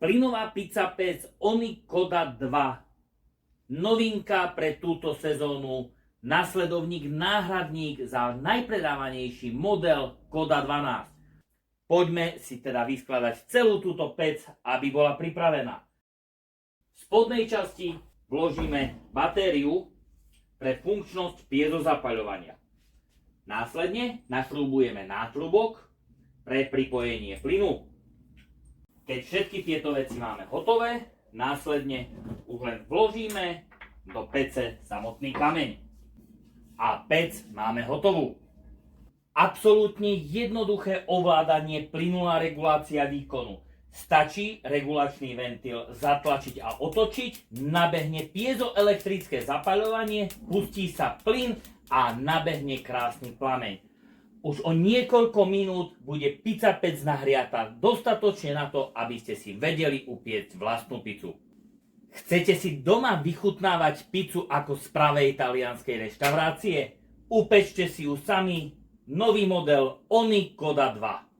Plynová pizza pec Onykoda 2. Novinka pre túto sezónu. Nasledovník, náhradník za najpredávanejší model Koda 12. Poďme si teda vyskladať celú túto pec, aby bola pripravená. V spodnej časti vložíme batériu pre funkčnosť piezozapaľovania. Následne našrúbujeme nátrubok pre pripojenie plynu. Keď všetky tieto veci máme hotové, následne už len vložíme do pece samotný kameň. A pec máme hotovú. Absolútne jednoduché ovládanie, plynulá regulácia výkonu. Stačí regulačný ventil zatlačiť a otočiť, nabehne piezoelektrické zapaľovanie, pustí sa plyn a nabehne krásny plameň. Už o niekoľko minút bude pizza pec nahriata dostatočne na to, aby ste si vedeli upiecť vlastnú pizzu. Chcete si doma vychutnávať pizzu ako z pravej talianskej reštaurácie? Upečte si ju sami. Nový model Onykoda 2.